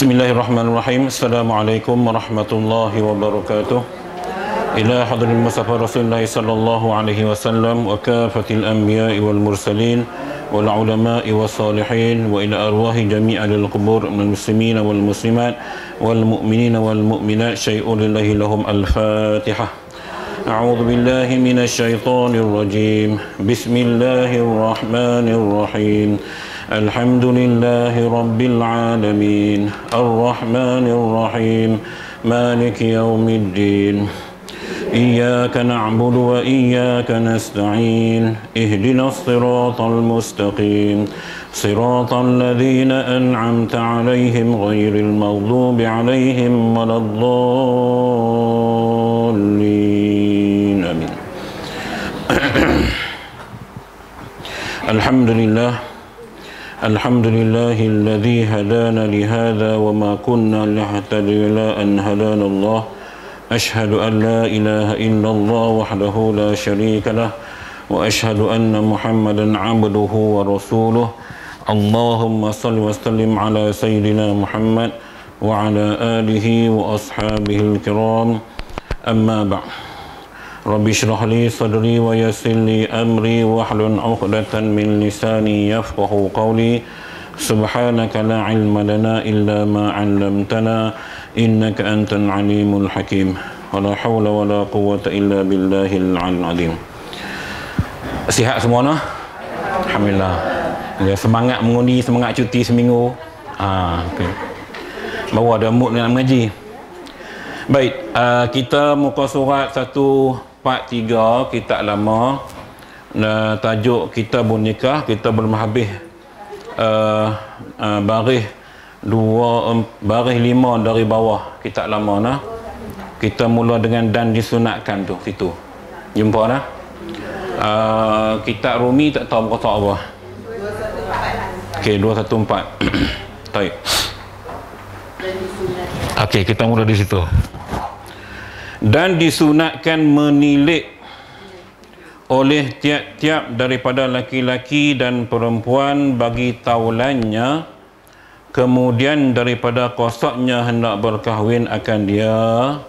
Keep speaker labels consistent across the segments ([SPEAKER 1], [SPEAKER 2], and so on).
[SPEAKER 1] Bismillahirrahmanirrahim. Assalamualaikum warahmatullahi wabarakatuh. Ila hadratil Mustafa Rasulullah sallallahu alaihi wasallam wa kafatil anbiya'i wal mursalin wal ulama'i was salihin wa ila arwahi jami'il qubur minal muslimin wal muslimat wal mu'minin wal mu'minat syai'un lillahi lahum al-Fatihah. A'udzu billahi minasy syaithanir rajim. Bismillahirrahmanirrahim. Alhamdulillahi rabbil alamin. Ar-Rahmanir Rahim. Maliki yaumiddin. Iyyaka na'budu wa iyyaka nasta'in. Ihdinas siratal mustaqim. Siratal ladzina an'amta 'alaihim ghairil maghdubi 'alaihim waladdallin. Amin. Alhamdulillah. Alhamdulillahilladzi hadana lihadza wa ma kunna linahtadiya illa an hadana Allah. Ashhadu an la ilaha illallah wahdahu la syarika lah wa ashhadu anna Muhammadan 'abduhu wa rasuluh. Allahumma shalli wa sallim ala sayyidina Muhammad wa ala alihi wa ashabihi al-kiram. Amma ba'd. Rabbi shrah li sadri wa yassir li amri wahlul 'uqdatan min lisani yafqahu qawli. Subhanaka la ilma lana illa ma 'allamtana innaka antal alimul hakim. Wala haula wala quwwata illa billahil 'aliyyil 'azim. Sihat semua noh? Alhamdulillah. Ya, semangat mengundi, semangat cuti seminggu. Okay. Baru ada mood nak mengaji. Baik, kita muka surat 143, kitab lama. Tajuk Kitabun Nikah. Kita belum habis baris 5 dari bawah kitab lama nah. Kita mula dengan dan disunatkan tu situ. Jumpa nah. Kitab Rumi tak tahu muka apa. Okey, 214. Baik. Okey, kita mula di situ. Dan disunatkan menilik oleh tiap-tiap daripada laki-laki dan perempuan bagi taulannya, kemudian daripada kosaknya hendak berkahwin akan dia,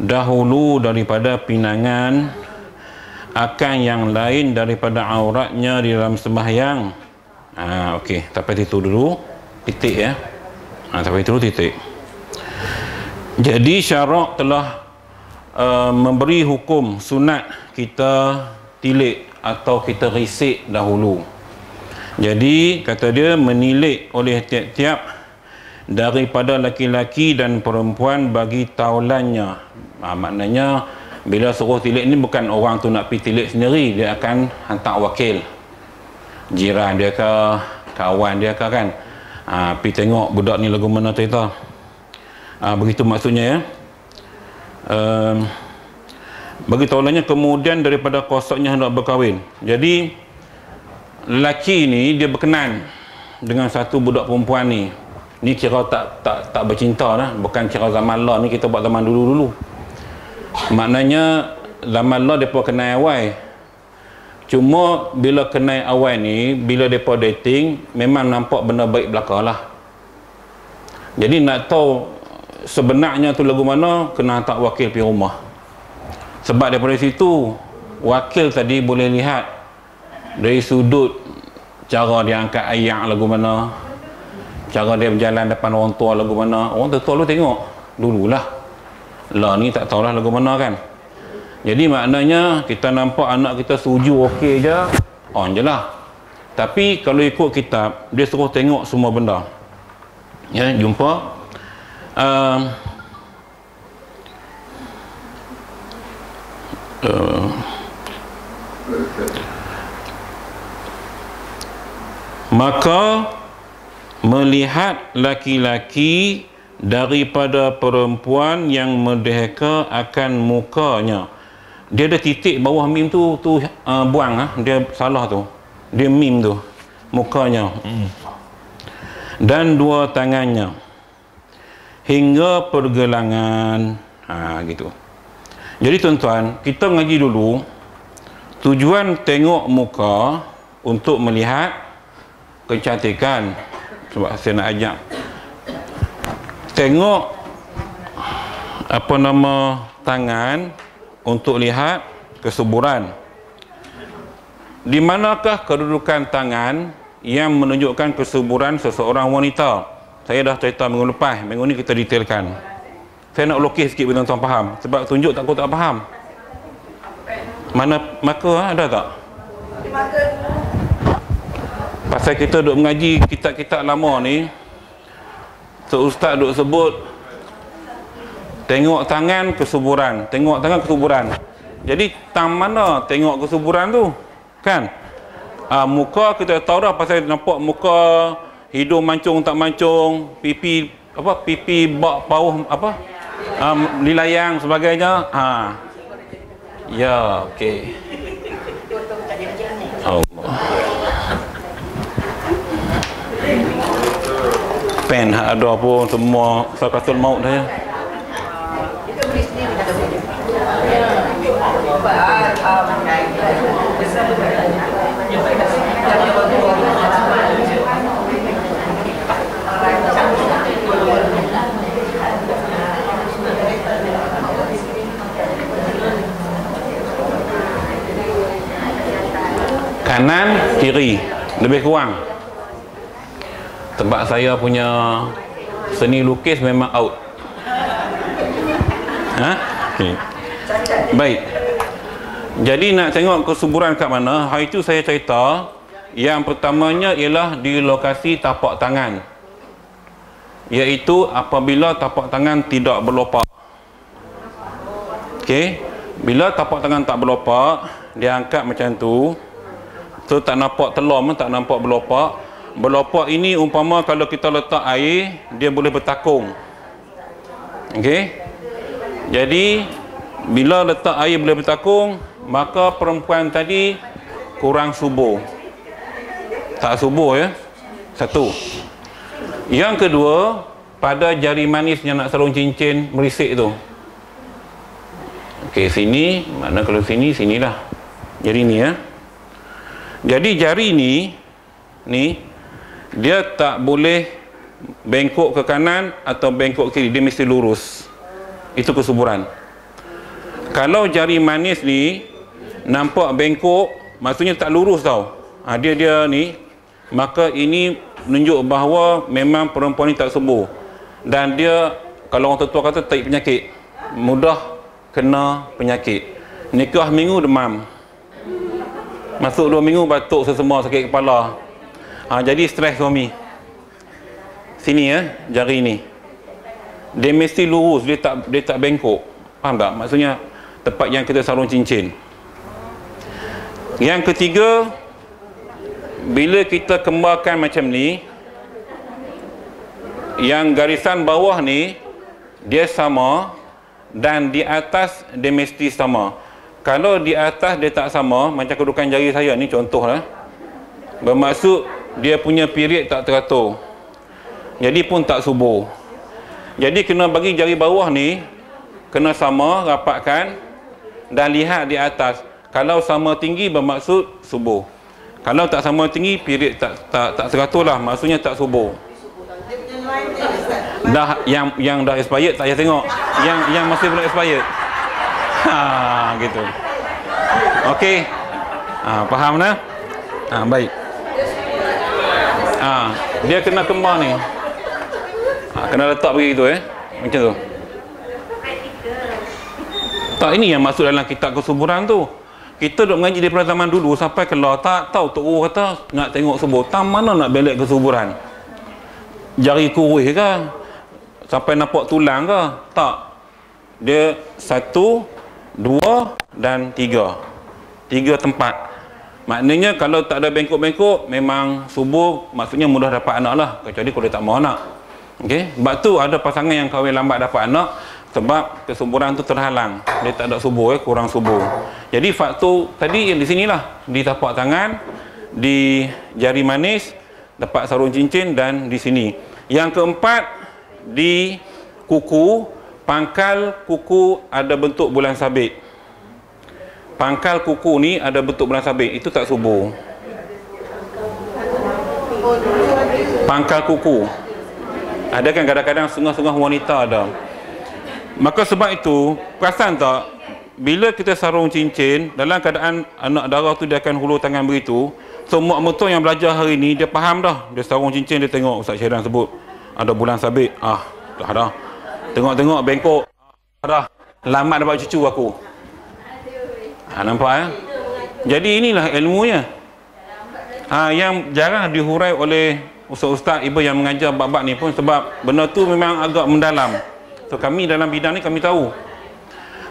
[SPEAKER 1] dahulu daripada pinangan, akan yang lain daripada auratnya di dalam sembahyang. Okey, sampai itu dulu, titik ya. Sampai itu dulu, titik. Jadi syarak telah memberi hukum sunat kita tilik atau kita risik dahulu. Jadi kata dia menilik oleh tiap-tiap daripada laki-laki dan perempuan bagi taulannya. Maknanya bila suruh tilik ni bukan orang tu nak pergi tilik sendiri, dia akan hantar wakil, jiran dia ke, kawan dia ke kan, pergi tengok budak ni lagu mana cerita. Begitu maksudnya ya. Bagi taulannya, kemudian daripada kosaknya hendak berkahwin. Jadi lelaki ni dia berkenan dengan satu budak perempuan ni. Ni kira tak bercinta lah. Bukan kira zaman lah ni, kita buat zaman dulu-dulu. Maknanya zaman lah mereka kenal awal. Cuma bila kenal awal ni, bila mereka dating, memang nampak benda baik belakang lah. Jadi nak tahu sebenarnya tu lagu mana, kena hantar wakil pergi rumah. Sebab daripada situ wakil tadi boleh lihat dari sudut cara dia angkat ayak lagu mana, cara dia berjalan depan orang tua lagu mana. Orang tua lu tengok dululah, lah ni tak tahulah lagu mana kan. Jadi maknanya kita nampak anak kita suju okey je, on je lah. Tapi kalau ikut kitab, dia suruh tengok semua benda ya. Jumpa maka melihat laki-laki daripada perempuan yang merdeka akan mukanya. Dia ada titik bawah mim tu buang dia salah tu. Dia mim tu mukanya. Dan dua tangannya hingga pergelangan. Gitu. Jadi tuan-tuan, kita mengaji dulu, tujuan tengok muka untuk melihat kecantikan. Sebab saya nak ajak tengok apa nama tangan untuk lihat kesuburan. Di manakah kedudukan tangan yang menunjukkan kesuburan seseorang wanita? Saya dah cerita minggu lepas, minggu ni kita detailkan. Saya nak lukis sikit benda tuan faham, sebab tunjuk takut tak faham. Mana marker ada tak? Pasal kita duk mengaji kitab-kitab lama ni, ustaz duk sebut tengok tangan kesuburan, tengok tangan kesuburan. Jadi tang mana tengok kesuburan tu? Kan? Muka kita tahu dah, pasal nampak muka, hidung mancung tak mancung, pipi apa, pipi bak pauh apa, lilayang sebagainya. Ya, okey. Allah. Pen ada pun semua sakatul maut dah ya. Kanan, kiri, lebih kurang. Sebab saya punya seni lukis memang out. Okay. Baik. Jadi nak tengok kesuburan kat mana? Hari itu saya cerita, yang pertamanya ialah di lokasi tapak tangan, iaitu apabila tapak tangan tidak berlopak. Okey, bila tapak tangan tak berlopak, dia angkat macam tu. So tak nampak telom, tak nampak berlopak. Berlopak ini umpama kalau kita letak air, dia boleh bertakung. Okey. Jadi bila letak air boleh bertakung, maka perempuan tadi kurang subur. Tak subur ya. Satu. Yang kedua, pada jari manis yang nak sarung cincin merisik tu. Okey, sini, mana kalau sini, sinilah. Jari ni ya. Jadi jari ni dia tak boleh bengkok ke kanan atau bengkok ke kiri, dia mesti lurus. Itu kesuburan. Kalau jari manis ni nampak bengkok, maksudnya tak lurus tau. Dia ni, maka ini menunjuk bahawa memang perempuan ni tak subur. Dan dia, kalau orang tua kata, tarik penyakit, mudah kena penyakit. Nikah minggu demam, masuk 2 minggu batuk sesama, sakit kepala. Jadi stres suami. Sini ya, jari ni. Dia mesti lurus, dia tak bengkok. Faham tak? Maksudnya tempat yang kita sarung cincin. Yang ketiga, bila kita kembarkan macam ni, yang garisan bawah ni dia sama dan di atas dia mesti sama. Kalau di atas dia tak sama, macam kedudukan jari saya ni contohlah, bermaksud dia punya period tak teratur, jadi pun tak subur. Jadi kena bagi jari bawah ni kena sama, rapatkan dan lihat di atas. Kalau sama tinggi bermaksud subur. Kalau tak sama tinggi, period tak teratur lah, maksudnya tak subur. Dah yang dah expired tak payah tengok. Yang masih belum expired. Gitu. Okey. Faham dah? Baik. Dia kena kembar ni. Kena letak begitu macam tu. Tak, ini yang masuk dalam kitab kesuburan tu. Kita duk mengaji daripada zaman dulu sampai keluar, tak tahu Tok Guru kata nak tengok subur. Tam mana nak belek kesuburan? Jari kurih ke? Sampai nampak tulang ke? Tak. Dia 1, 2 dan 3. 3 tempat. Maknanya kalau tak ada bengkok-bengkok memang subur, maksudnya mudah dapat anak lah, kecuali kalau dia tak mahu anak. Okey, sebab tu ada pasangan yang kahwin lambat dapat anak sebab kesuburan tu terhalang. Dia tak ada subur, kurang subur. Jadi faktor tadi di sinilah, di tapak tangan, di jari manis, dapat sarung cincin dan di sini. Yang keempat, di kuku, pangkal kuku ada bentuk bulan sabit. Pangkal kuku ni ada bentuk bulan sabit, itu tak subur. Pangkal kuku. Ada kan kadang-kadang setengah-setengah wanita ada. Maka sebab itu, perasan tak, bila kita sarung cincin, dalam keadaan anak dara tu dia akan hulur tangan begitu, so mak mertua yang belajar hari ni, dia faham dah. Dia sarung cincin, dia tengok Ustaz Syaidan sebut, ada bulan sabit, dah. Tengok-tengok bengkok, dah. Lambat dapat cucu aku. Nampak ya? Jadi inilah ilmunya. Yang jarang dihurai oleh ustaz-ustaz ibu yang mengajar bab-bab ni pun, sebab benda tu memang agak mendalam. So kami dalam bidang ni kami tahu.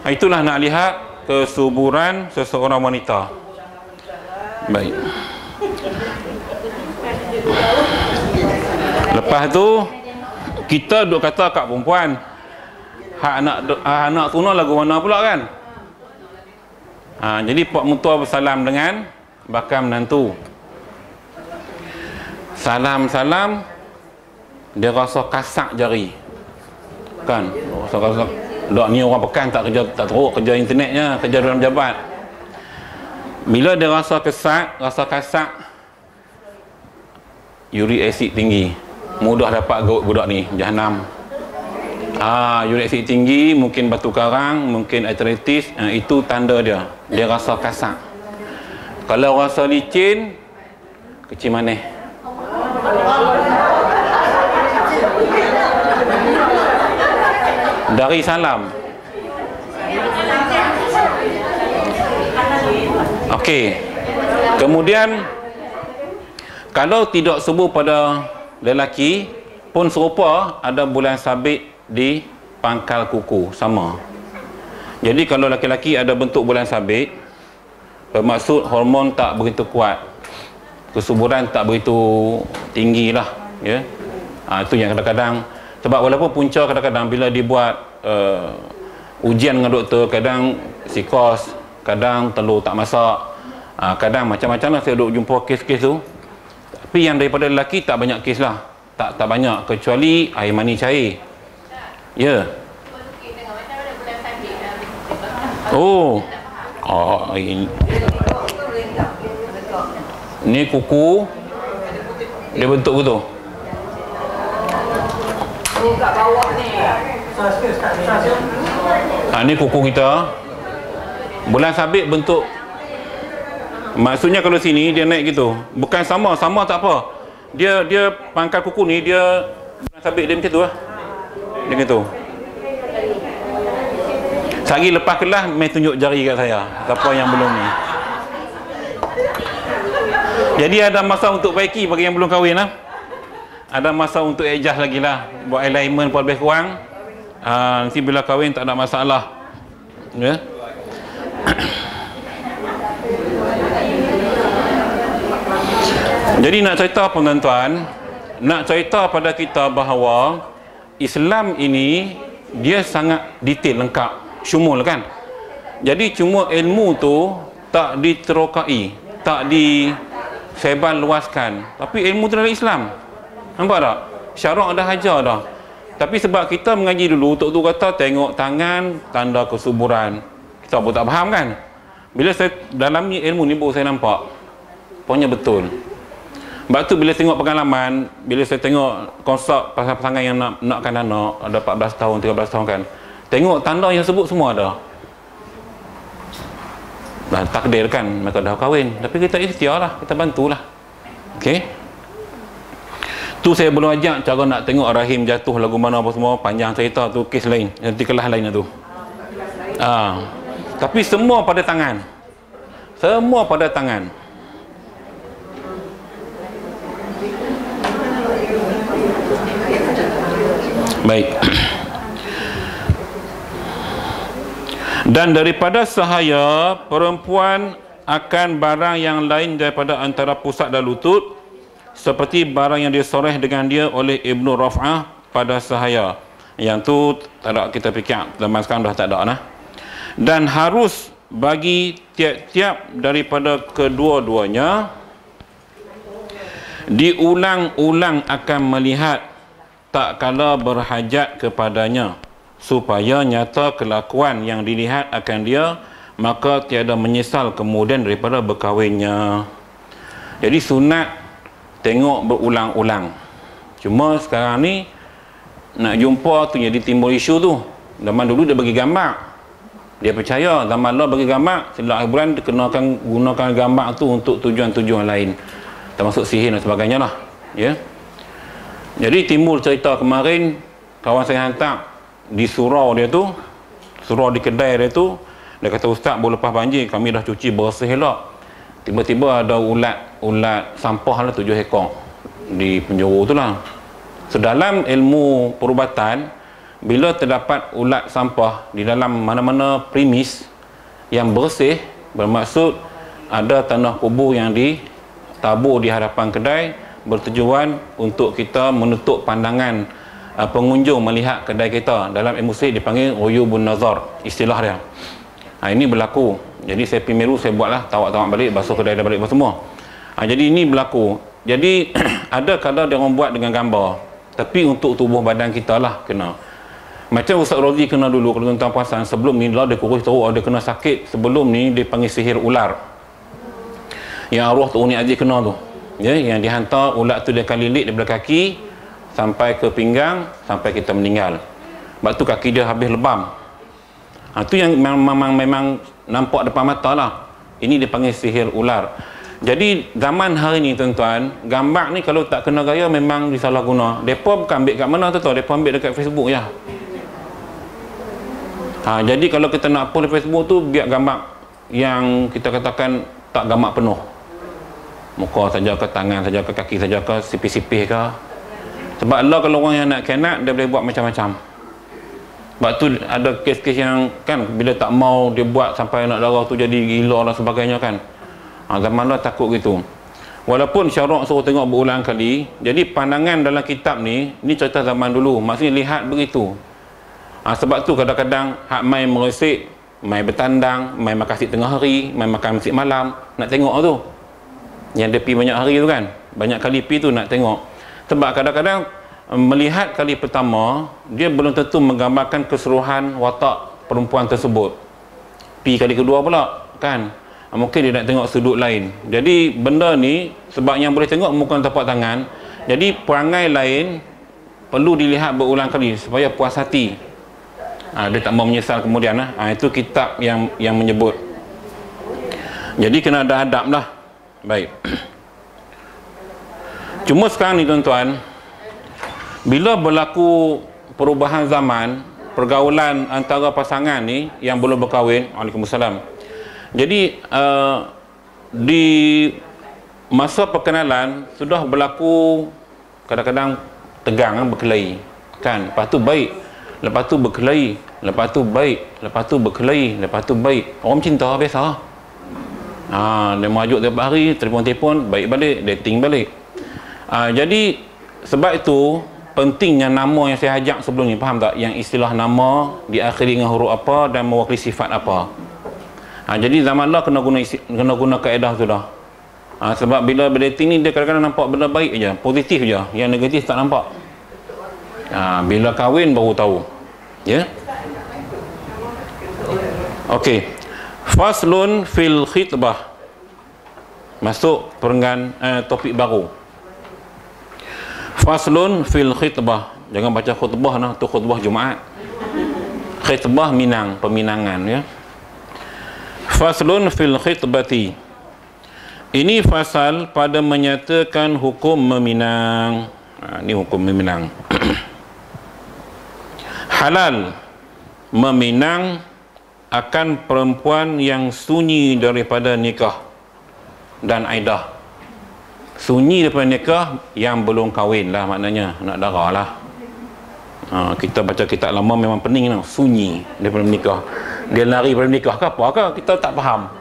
[SPEAKER 1] Itulah nak lihat kesuburan seseorang wanita. Baik. Lepas tu kita duk kata kat perempuan, hak anak tunang lagu mana pula kan? Jadi pak mertua bersalam dengan bakal menantu. Salam-salam, dia rasa kasak jari. Kan? Rasa dok ni orang pekan tak teruk kerja internetnya, kerja dalam jabat. Bila dia rasa kasak, uric acid tinggi. Mudah dapat budak ni, jahanam. Uric acid tinggi, mungkin batu karang, mungkin arthritis, itu tanda dia. Dia rasa kasak. Kalau rasa licin, kecil manis. Dari salam. Okey. Kemudian kalau tidak subur pada lelaki pun serupa, ada bulan sabit di pangkal kuku, sama. Jadi kalau lelaki ada bentuk bulan sabit, bermaksud hormon tak begitu kuat, kesuburan tak begitu tinggi lah, ya. Itu yang kadang-kadang, sebab walaupun punca kadang-kadang bila dibuat ujian dengan doktor, kadang sikos, kadang telur tak masak, kadang macam-macam lah saya duk jumpa kes-kes tu. Tapi yang daripada lelaki tak banyak kes lah, tak banyak, kecuali air mani cair, ya. Ni kuku dia bentuk begitu. Kat bawah ni. Ni kuku kita. Bulan sabit bentuk. Maksudnya kalau sini dia naik gitu. Bukan sama tak apa. Dia pangkal kuku ni, dia bulan sabit dia macam tu lah. Dia gitu. Sehari lepas kelas main tunjuk jari kat saya. Siapa yang belum ni. Jadi ada masa untuk baiki bagi yang belum kahwin lah. Ada masa untuk adjust lagi lah. Buat alignment pun lebih kurang. Nanti bila kahwin tak ada masalah. Ya. Jadi nak cerita tuan-tuan, nak cerita pada kita bahawa Islam ini dia sangat detail, lengkap, syumul kan. Jadi cuma ilmu tu tak diterokai, tak disebar luaskan, tapi ilmu tu dari Islam. Nampak tak? Syarak dah hajar dah. Tapi sebab kita mengaji dulu, tok tu kata tengok tangan, tanda kesuburan. Kita pun tak faham kan? Bila saya dalami ilmu ni baru saya nampak. Pokoknya betul. Sebab tu bila tengok pengalaman, bila saya tengok konsep pasangan yang nakkan anak, ada 14 tahun, 13 tahun kan. Tengok tanda yang sebut semua ada. Dan takdir kan, mereka dah kahwin. Tapi kita ikhtiar lah, kita bantulah. Okey? Tu saya belum ajak cara nak tengok rahim jatuh lagu mana apa semua, panjang cerita tu, kes lain, nanti kelas lain lah tu. Tapi semua pada tangan. Semua pada tangan. Baik. Dan daripada sahaya perempuan akan barang yang lain daripada antara pusat dan lutut, seperti barang yang disoreh dengan dia oleh Ibnu Raf'ah pada sahaya. Yang tu tak ada kita fikir, zaman sekarang dah tak ada lah. Dan harus bagi tiap-tiap daripada kedua-duanya diulang-ulang akan melihat tak kala berhajat kepadanya, supaya nyata kelakuan yang dilihat akan dia, maka tiada menyesal kemudian daripada berkahwinnya. Jadi sunat tengok berulang-ulang. Cuma sekarang ni nak jumpa tu jadi timbul isu tu. Zaman dulu dia bagi gambar, dia percaya. Zaman Allah bagi gambar, silap hiburan dia gunakan gambar tu untuk tujuan-tujuan lain, termasuk sihir dan sebagainya lah, ya. Jadi timbul cerita kemarin, kawan saya hantar di surau dia tu, surau di kedai dia tu, dia kata, ustaz, baru lepas banjir kami dah cuci bersih elok, tiba-tiba ada ulat sampah lah 7 ekor di penjuru tu lah. Sedalam ilmu perubatan, bila terdapat ulat sampah di dalam mana-mana premis yang bersih, bermaksud ada tanah kubur yang ditabur di hadapan kedai, bertujuan untuk kita menutup pandangan pengunjung melihat kedai kita. Dalam ilmu sihir dipanggil uyubun nazar, istilah dia. Ini berlaku. Jadi saya pergi Meru, saya buatlah tawak-tawak balik, basuh kedai dah balik semua. Jadi ini berlaku. Jadi ada kadang dia orang buat dengan gambar, tapi untuk tubuh badan kita lah kena. Macam Ustaz Rozi kena dulu, kalau tuan-tuan perasan, sebelum ni lah dia kurus teruk, dia kena sakit. Sebelum ni dia panggil sihir ular, yang arwah Tok Uni Aziz kena tu, ya, yang dihantar ulat tu dia akan lilit daripada kaki sampai ke pinggang, sampai kita meninggal. Sebab tu kaki dia habis lebam. Tu yang memang nampak depan mata lah. Ini dipanggil sihir ular. Jadi zaman hari ni tuan-tuan, gambar ni kalau tak kena gaya memang disalahguna. Mereka bukan ambil kat mana tu tau, mereka ambil dekat Facebook ya. Jadi kalau kita nak post di Facebook tu, biar gambar yang kita katakan tak gambar penuh, muka saja ke, tangan saja ke, kaki saja ke, sipih-sipih ke. Sebab Allah kalau orang yang nak kenat, dia boleh buat macam-macam. Sebab tu ada kes-kes yang kan, bila tak mau dia buat sampai anak darah tu jadi gila dan sebagainya kan. Zaman Allah takut gitu. Walaupun syarak suruh tengok berulang kali, jadi pandangan dalam kitab ni cerita zaman dulu, maksudnya lihat begitu. Sebab tu kadang-kadang hak main meresik, main bertandang, main makan nasi tengah hari, main makan nasi malam, nak tengok tu. Yang dia pergi banyak hari tu kan, banyak kali pergi tu nak tengok. Sebab kadang-kadang melihat kali pertama, dia belum tentu menggambarkan keseluruhan watak perempuan tersebut. Pergi kali kedua pula kan, mungkin dia nak tengok sudut lain. Jadi benda ni, sebab yang boleh tengok bukan tapak tangan, jadi perangai lain perlu dilihat berulang kali supaya puas hati. Dia tak mau menyesal kemudian lah. Itu kitab yang menyebut. Jadi kena ada adab lah. Baik. Cuma sekarang ni tuan-tuan, bila berlaku perubahan zaman, pergaulan antara pasangan ni yang belum berkahwin, Waalaikumsalam. Jadi di masa perkenalan sudah berlaku kadang-kadang tegang, berkelahi kan. Lepas tu baik, lepas tu berkelahi, lepas tu baik, lepas tu berkelahi, lepas tu baik. Orang cinta biasa. Dia merajuk tiap hari, telefon-telefon, baik balik, dating balik. Jadi sebab itu pentingnya nama yang saya ajak sebelum ni, faham tak? Yang istilah nama diakhiri dengan huruf apa dan mewakili sifat apa. Jadi zaman lah kena guna kaedah tu dah. Sebab bila berdating ni dia kadang-kadang nampak benda baik je, positif je, yang negatif tak nampak. Bila kahwin baru tahu, ya. Okey, faslun fil khitbah, masuk perenggan topik baru. Faslun fil khitbah, jangan baca khutbah nah, tu khutbah Jumaat. Khitbah Minang, peminangan ya. Faslun fil khitbati, ini fasal pada menyatakan hukum meminang. Ini hukum meminang. Halal meminang akan perempuan yang sunyi daripada nikah dan aidah. Sunyi daripada nikah yang belum kahwin lah, maknanya nak darah lah. Kita baca kitab lama memang pening lah, sunyi daripada nikah. Dia lari daripada nikah ke apa ke, kita tak faham.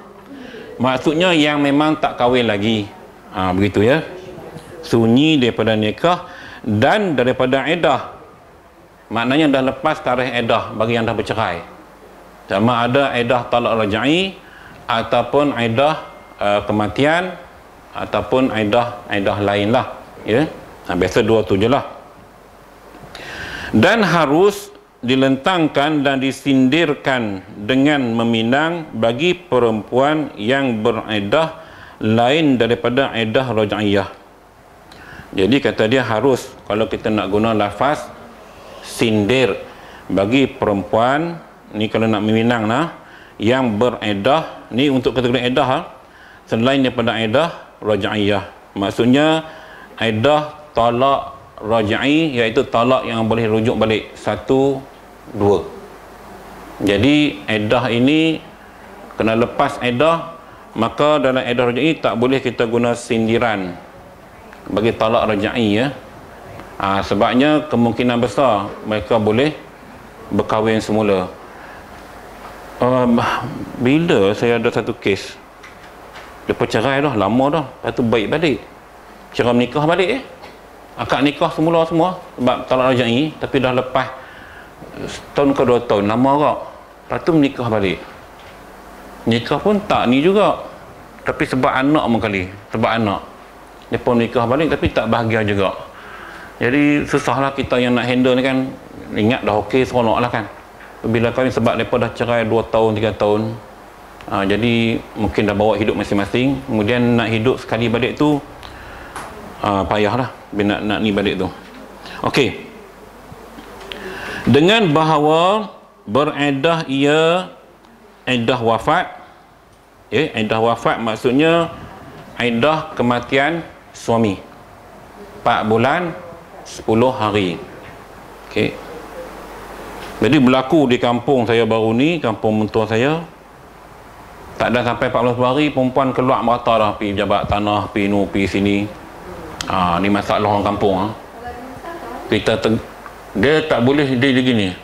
[SPEAKER 1] Maksudnya yang memang tak kahwin lagi. Begitu ya. Sunyi daripada nikah dan daripada iddah. Maknanya dah lepas tarikh iddah bagi yang dah bercerai. Sama ada iddah talak rajai ataupun iddah kematian ataupun iddah lain lah ya. Biasa dua tu je lah. Dan harus dilentangkan dan disindirkan dengan meminang bagi perempuan yang beriddah lain daripada iddah rajaiyah. Jadi kata dia harus, kalau kita nak guna lafaz sindir bagi perempuan ni kalau nak meminang nah yang beredah. Ni untuk kategori edah ha? Selain daripada edah raj'iyah, maksudnya edah talak raj'i, iaitu talak yang boleh rujuk balik 1, 2. Jadi edah ini kena lepas edah, maka dalam edah raj'i tak boleh kita guna sindiran bagi talak raj'i ya. Sebabnya kemungkinan besar mereka boleh berkahwin semula. Bila saya ada satu kes lepas cerai dah, lama dah, lepas tu baik balik, cara menikah balik akad nikah semula semua sebab talak raj'i, tapi dah lepas setahun ke 2 tahun, lama agak, lepas tu menikah balik. Nikah pun tak ni juga, tapi sebab anak mengkali, sebab anak dia pun nikah balik tapi tak bahagia juga. Jadi susahlah kita yang nak handle ni kan. Ingat dah okey, seronok lah kan, bila kahwin sebab mereka dah cerai 2 tahun 3 tahun. Jadi mungkin dah bawa hidup masing-masing, kemudian nak hidup sekali balik tu payahlah bila nak ni balik tu. Okey, dengan bahawa beredah ia edah wafat. Edah wafat maksudnya edah kematian suami 4 bulan 10 hari. Okey, jadi berlaku di kampung saya baru ni, kampung mentua saya, tak ada sampai 14 hari perempuan keluar merata dah, pergi jabat tanah, pergi nu, pergi sini. Ni masalah orang kampung. Dia tak boleh dia gini.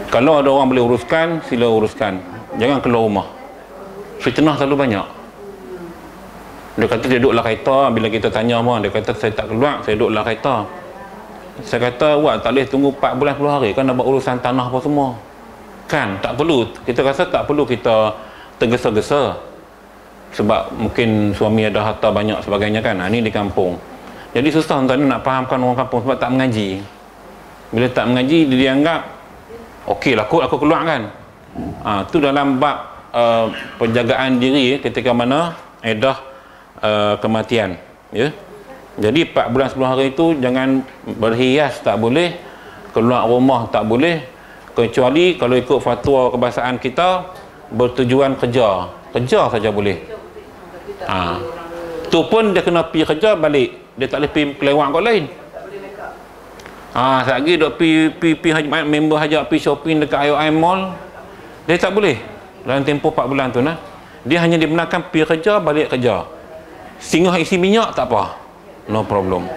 [SPEAKER 1] Kalau ada orang boleh uruskan, sila uruskan, jangan keluar rumah. Fitnah terlalu banyak. Dia kata dia duduklah kereta. Bila kita tanya apa, dia kata saya tak keluar, saya duduklah kereta. Saya kata awak tak boleh tunggu 4 bulan 10 hari kan, nak buat urusan tanah apa semua kan. Tak perlu, kita rasa tak perlu kita tergesa-gesa sebab mungkin suami ada harta banyak sebagainya kan. Ini di kampung, jadi susah tuan nak fahamkan orang kampung sebab tak mengaji. Bila tak mengaji, dia anggap okey lah aku keluar kan. Tu dalam bab penjagaan diri ketika mana edah kematian ya. Jadi 4 bulan 10 hari itu jangan berhias, tak boleh keluar rumah, tak boleh, kecuali kalau ikut fatwa kebangsaan kita bertujuan kerja saja boleh. Tu pun dia kena pergi kerja balik, dia tak boleh pergi kelewat kat lain. Lagi duk pergi member hajak pergi shopping dekat IOI Mall, dia tak boleh dalam tempoh 4 bulan tu nah. Dia hanya dibenarkan pergi kerja, balik kerja. Singgah isi minyak tak apa, no problem.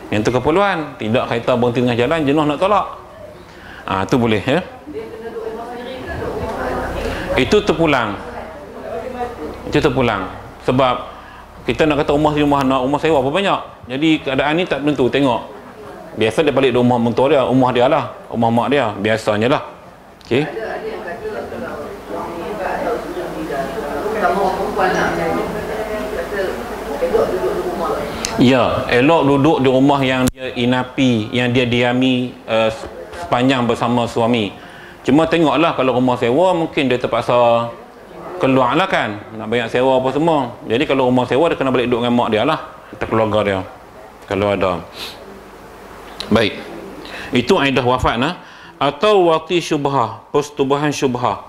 [SPEAKER 1] Yang tu keperluan, tidak kereta berhenti tengah jalan, jenuh nak tolak, tu boleh ya. Itu terpulang sebab kita nak kata rumah sewa apa banyak. Jadi keadaan ni tak tentu, tengok biasa dia balik di rumah mentua dia, rumah dia lah, rumah mak dia biasanya lah. Okey, ya, elok duduk di rumah yang dia inapi, yang dia diami sepanjang bersama suami. Cuma tengoklah kalau rumah sewa mungkin dia terpaksa keluar lah kan, nak banyak sewa apa semua. Jadi kalau rumah sewa dia kena balik duduk dengan mak dia lah, kita keluarga dia kalau ada. Baik, itu edah wafat nah. Atau wati syubhah, persetubuhan syubhah.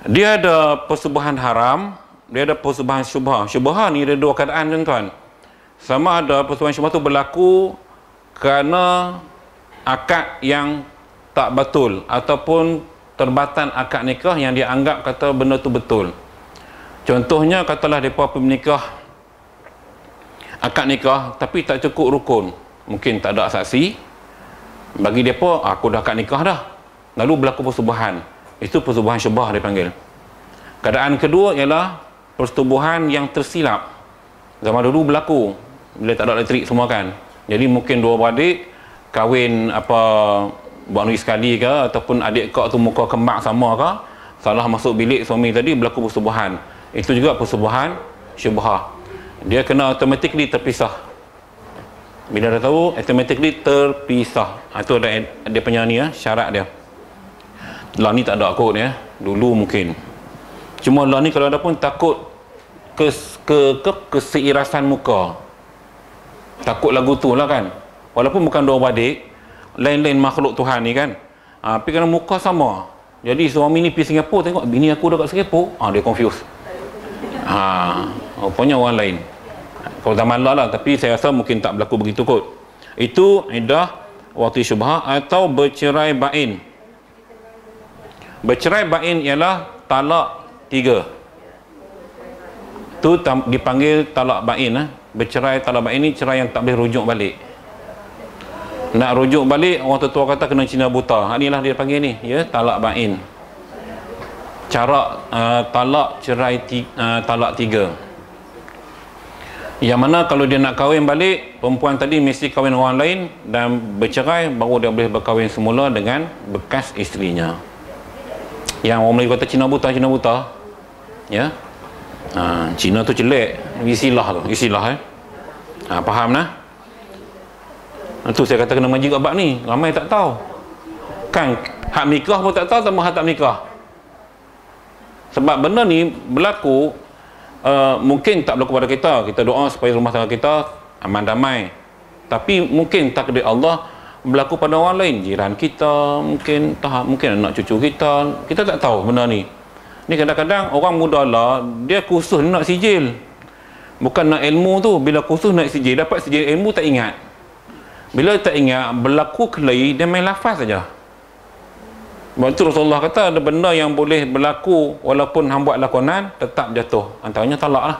[SPEAKER 1] Dia ada persetubuhan haram, dia ada persetubuhan syubhah. Syubhah ni ada 2 keadaan tuan-tuan. Sama ada persetubuhan syubhah tu berlaku kerana akad yang tak betul ataupun terbatan akad nikah yang dia anggap kata benda tu betul. Contohnya katalah mereka pergi menikah, akad nikah tapi tak cukup rukun, mungkin tak ada saksi. Bagi mereka aku dah akad nikah dah, lalu berlaku persetubuhan. Itu persetubuhan syubhah dia panggil. Keadaan kedua ialah persetubuhan yang tersilap. Zaman dulu berlaku bila tak ada elektrik semua kan. Jadi mungkin 2 beradik kahwin apa buat negeri sekali ke, ataupun adik kak tu muka kembar sama ke, salah masuk bilik suami tadi, berlaku persetubuhan. Itu juga persetubuhan syubhah. Dia kena automatically terpisah. Bila dah tahu, automatically terpisah. Itu ada dia punya ni syarat dia. Lah ni tak ada kot ya. Dulu mungkin. Cuma lah ni kalau ada pun takut keseirasan muka. Takut lagu tu lah kan. walaupun bukan dua beradik, lain-lain makhluk Tuhan ni kan, tapi kerana muka sama. Jadi suami ni pergi Singapura, tengok bini aku dah kat Singapura, dia confused. Rupanya orang lain. Kalau zaman lah, tapi saya rasa mungkin tak berlaku begitu kot. Itu iddah wati syubhah atau bercerai bain. Bercerai bain ialah talak 3. Itu dipanggil talak bain. Bercerai talak bain ni cerai yang tak boleh rujuk balik. Nak rujuk balik, orang tetua kata kena cina buta. Inilah dia panggil ni, ya, talak bain. Cara talak cerai talak 3. Yang mana kalau dia nak kahwin balik, perempuan tadi mesti kahwin orang lain dan bercerai, baru dia boleh berkahwin semula dengan bekas isterinya. Yang orang Melayu kata Cina buta, Cina buta, ya. Cina tu celek, istilah tu, istilah faham nah? Itu saya kata kena mengaji kat bab ni, ramai tak tahu. Kan hak nikah pun tak tahu, tambah hak tak nikah. Sebab benda ni berlaku, mungkin tak berlaku pada kita. Kita doa supaya rumah tangga kita aman damai. Tapi mungkin takdir Allah berlaku pada orang lain, jiran kita, mungkin anak cucu kita. Kita tak tahu benda ni. Ni kadang-kadang orang muda lah, dia kursus nak sijil. Bukan nak ilmu tu, bila kursus nak sijil, dapat sijil ilmu tak ingat. Bila tak ingat, berlaku kelahi, dia main lafaz saja. Sebab itu Rasulullah kata ada benda yang boleh berlaku walaupun hang buat lakonan tetap jatuh. Antaranya talak lah.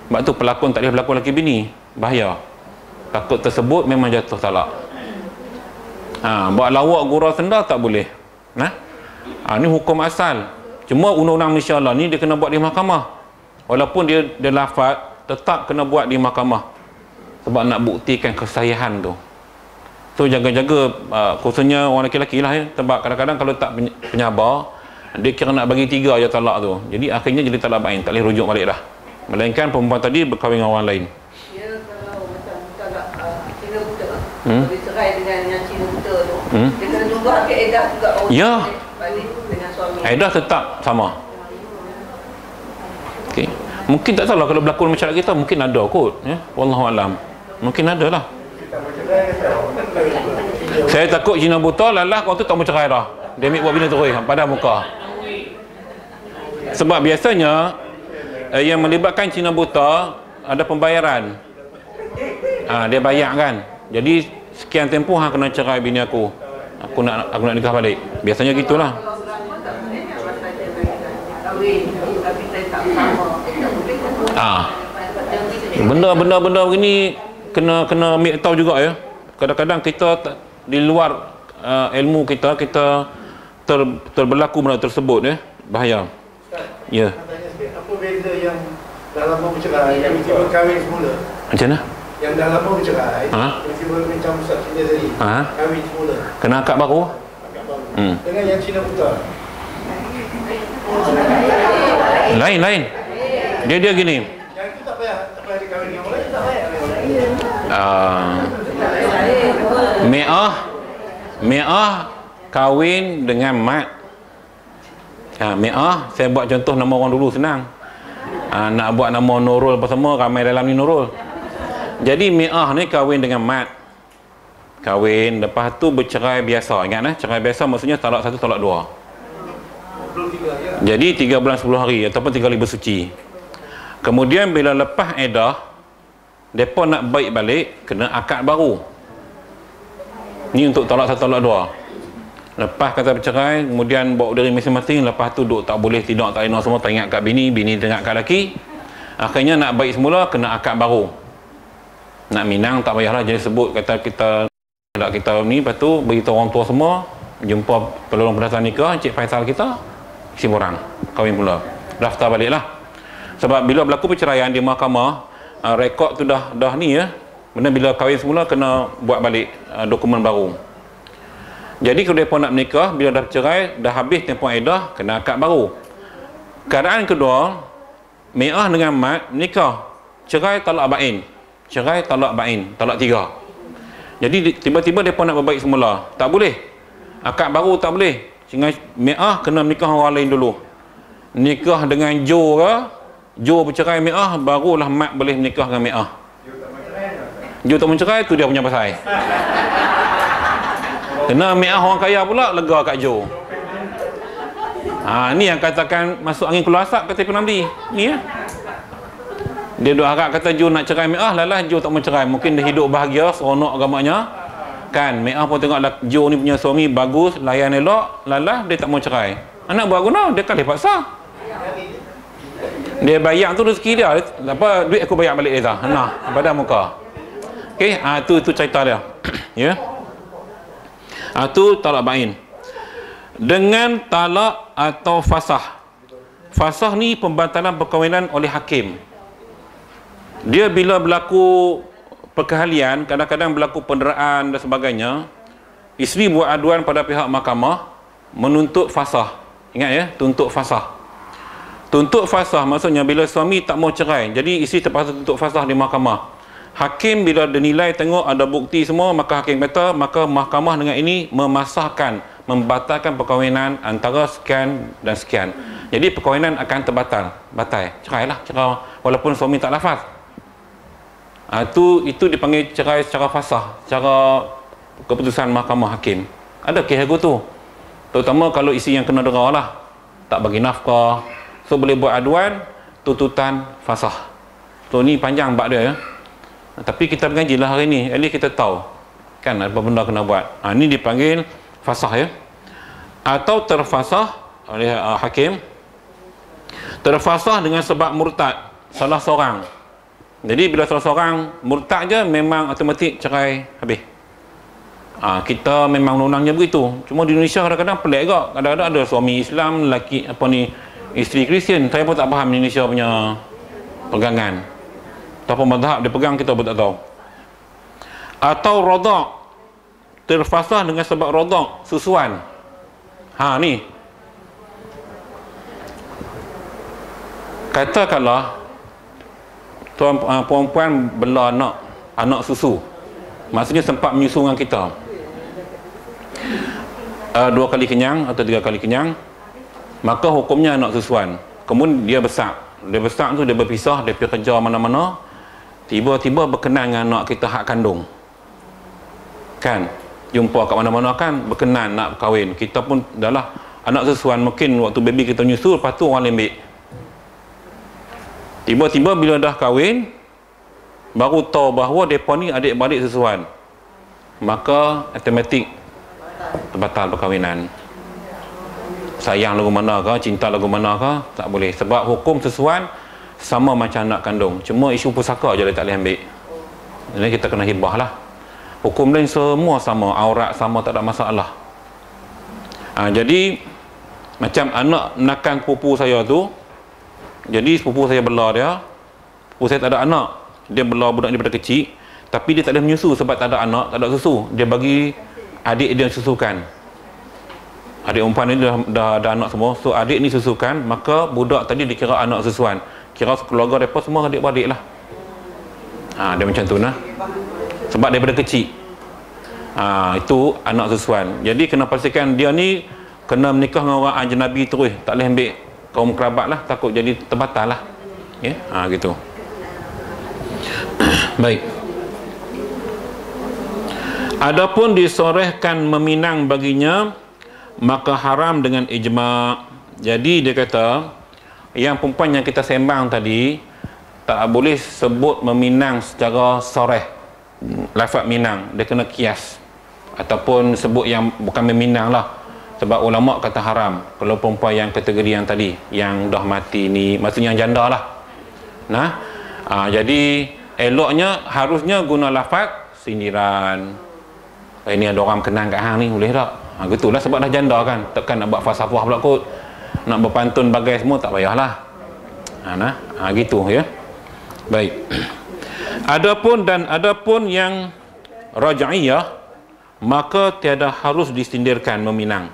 [SPEAKER 1] Sebab tu pelakon tak boleh berlaku laki bini, bahaya. Takut tersebut memang jatuh talak. Buat lawak gurau senda tak boleh. Ni hukum asal. Cuma undang-undang Malaysia lah ni dia kena buat di mahkamah. Walaupun dia lafaz, tetap kena buat di mahkamah. Sebab nak buktikan kesahihan tu. So jaga-jaga, khususnya orang lelaki-lelaki lah ya. Sebab kadang-kadang kalau tak penyabar, dia kira nak bagi 3 je talak tu. Jadi akhirnya jadi talak bain, tak boleh rujuk balik dah. Melainkan perempuan tadi berkahwin dengan orang lain.
[SPEAKER 2] Ya, kalau macam talak Cina buta, bercerai dengan yang Cina buta tu, dia kena tunggu habis edah juga orang
[SPEAKER 1] ya.
[SPEAKER 2] Balik dengan suami.
[SPEAKER 1] Edah tetap sama. Okay. Mungkin tak tahu lah kalau berlaku masyarakat kita, mungkin ada kot ya. Wallahualam. Mungkin ada lah. Saya takut Cina buta lalah kau tu tak mau cerai dah. Dia ambil buat bina terus pada muka. Sebab biasanya yang melibatkan Cina buta ada pembayaran. Dia bayar kan. Jadi sekian tempoh hang kena cerai bini aku. Aku nak nikah balik. Biasanya gitulah. Benda-benda begini kena ambil tahu juga ya. Kadang-kadang kita di luar ilmu kita terberlaku benda tersebut ya. Bahaya. Ya.
[SPEAKER 3] Apa beza yang dah lama bercerai yang tiba kahwin semula?
[SPEAKER 1] Macam mana?
[SPEAKER 3] Yang dah lama bercerai, tiba macam Ustaz cerita tadi, kahwin semula.
[SPEAKER 1] Kena akad baru?
[SPEAKER 3] Dengan yang Cina buta.
[SPEAKER 1] Lain. Dia gini.
[SPEAKER 3] Yang itu tak payah dikahwin dengan orang lain, tak payah.
[SPEAKER 1] Me'ah kahwin dengan mat. Me'ah, saya buat contoh nama orang dulu senang. Nak buat nama Nurul apa semua, ramai dalam ni Nurul. Jadi Me'ah ni kahwin dengan mat. Kahwin, lepas tu bercerai biasa. Ingat cerai biasa maksudnya talak 1, talak 2. Jadi 3 bulan 10 hari ataupun 3 kali bersuci. Kemudian bila lepas edah, mereka nak baik balik, kena akad baru. Ni untuk talak 1, talak 2. Lepas kata bercerai, kemudian bawa dari masing-masing, lepas tu duk tak boleh, tidak, tak enak semua, tak ingat kat bini, bini tak ingat kat lelaki. Akhirnya nak baik semula, kena akad baru. Nak minang, tak payahlah, jadi sebut kata kita ni, lepas tu beritahu orang tua semua, jumpa peluang berdasar nikah, Encik Faisal kita, isi borang, kahwin pula. Daftar baliklah. Sebab bila berlaku perceraian di mahkamah, rekod tu dah ni ya. Benda bila kahwin semula, kena buat balik dokumen baru. Jadi kalau mereka nak menikah, bila dah bercerai, dah habis tempoh edah, kena akad baru. Keadaan kedua, Me'ah dengan mat menikah, cerai talak bain. Cerai talak bain, talak 3. Jadi tiba-tiba mereka nak berbaik semula, tak boleh. Akad baru tak boleh. Sehingga Me'ah kena menikah orang lain dulu. Nikah dengan Jo ke, Jo bercerai Me'ah, barulah mat boleh menikah dengan Me'ah. Jo tak mau cerai, tu dia punya pasal. Kena mi'ah orang kaya pula, lega kat Jo. Ni yang katakan masuk angin keluar asap kata Ibn Namdi. Ni ya. Dia duk harap kata Jo nak cerai mi'ah, lalah Jo tak mau cerai. Mungkin dia hidup bahagia, seronok agamanya. Kan, mi'ah pun tengok Jo ni punya suami bagus, layan elok, lalah dia tak mau cerai. Anak buat guna, dia kalih paksa. Dia bayar tu rezeki dia. Apa duit aku bayar balik dia. Nah, pada muka. Okey, tu cerita dia. Ya. Tu talak bain. Dengan talak atau fasah. Fasah ni pembatalan perkahwinan oleh hakim. Dia bila berlaku perkahwinan, kadang-kadang berlaku penderaan dan sebagainya, isteri buat aduan pada pihak mahkamah menuntut fasah. Ingat ya, tuntut fasah. Tuntut fasah maksudnya bila suami tak mau cerai, jadi isteri terpaksa tuntut fasah di mahkamah. Hakim bila dinilai tengok ada bukti semua, maka hakim kata, maka mahkamah dengan ini memasahkan, membatalkan perkahwinan antara sekian dan sekian. Jadi perkahwinan akan batal. Cerailah, cerai walaupun suami tak lafaz. Itu dipanggil cerai secara fasah, secara keputusan mahkamah hakim. Ada kes aku tu. Terutama kalau isi yang kena dera lah, tak bagi nafkah, so boleh buat aduan tuntutan fasah. So ni panjang bab dia ya. Tapi kita mengaji lah hari ni, at least kita tahu kan apa benda kena buat. Ni dipanggil fasah ya. Atau terfasah oleh hakim. Terfasah dengan sebab murtad salah seorang. Jadi bila salah seorang murtad je, memang automatik cerai habis. Kita memang undang-undangnya begitu. Cuma di Indonesia kadang-kadang pelik juga. Kadang-kadang ada suami Islam, lelaki isteri Kristian. Saya pun tak faham Indonesia punya pegangan. Apa mazhab dia pegang, kita pun tak tahu. Atau rodak, terfasah dengan sebab rodak, susuan. Ni katakanlah perempuan bela anak susu, maksudnya sempat menyusu dengan kita 2 kali kenyang atau 3 kali kenyang, maka hukumnya anak susuan. Kemudian dia besar tu dia berpisah, dia pergi kerja mana-mana, tiba-tiba berkenan dengan anak kita hak kandung, kan, jumpa kat mana-mana kan, berkenan nak kahwin. Kita pun dah lah anak susuan, mungkin waktu baby kita nyusu, lepas tu orang lembik. Tiba-tiba bila dah kahwin, baru tahu bahawa mereka ni adik-beradik susuan, maka automatik terbatal perkahwinan. Sayang lagu mana ke, cinta lagu mana ke, tak boleh. Sebab hukum susuan sama macam anak kandung, cuma isu pusaka je dia tak boleh ambil. Jadi kita kena hibah lah. Hukum lain semua sama, aurat sama, tak ada masalah. Jadi macam anak menakan pupu saya tu, jadi sepupu saya bela dia. Sepupu saya tak ada anak, dia bela budak ni daripada kecil, tapi dia tak boleh menyusu sebab tak ada anak, tak ada susu. Dia bagi adik dia susukan. Adik umpan ni dah ada anak semua, so adik ni susukan, maka budak tadi dikira anak susuan. Kira keluarga mereka semua adik-beradik lah. Dia macam tu nah. Sebab daripada kecil. Itu anak susuan. Jadi kena pastikan dia ni kena menikah dengan orang ajnabi terus, tak boleh ambil kaum kerabat lah, takut jadi terbatal lah. Ya, gitu. Baik. Adapun disorehkan meminang baginya, maka haram dengan ijma'. Jadi dia kata yang perempuan yang kita sembang tadi tak boleh sebut meminang secara soreh, lafaz minang, dia kena kias ataupun sebut yang bukan meminang lah. Sebab ulama kata haram kalau perempuan yang kategori yang tadi, yang dah mati ni, maksudnya yang janda lah. Jadi eloknya harusnya guna lafaz sindiran. Ini ada orang kenang kat hang ni, boleh tak? Gitulah, sebab dah janda kan, takkan nak buat falsafah pula kot, nak berpantun bagai semua, tak payahlah. Gitu ya. Baik. Adapun yang raj'iyah, maka tiada harus disindirkan meminang.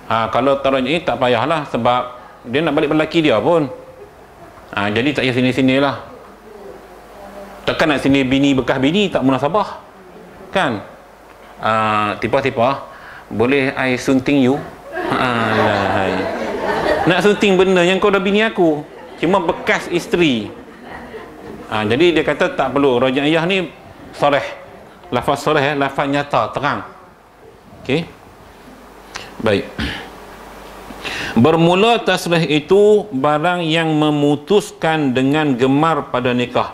[SPEAKER 1] Kalau taraj'i tak payahlah, sebab dia nak balik lelaki dia pun. Jadi tak payah sini-sini lah. Takkan nak sini bini bekas bini, tak munasabah kan. Tiba-tiba boleh I sunting you. Nak sunting benda yang kau dah bini aku, cuma bekas isteri. Jadi dia kata tak perlu. Raj'iyah ni soreh. Lafaz soreh, lafaz nyata, terang. Okey. Baik. Bermula tasrih itu barang yang memutuskan dengan gemar pada nikah.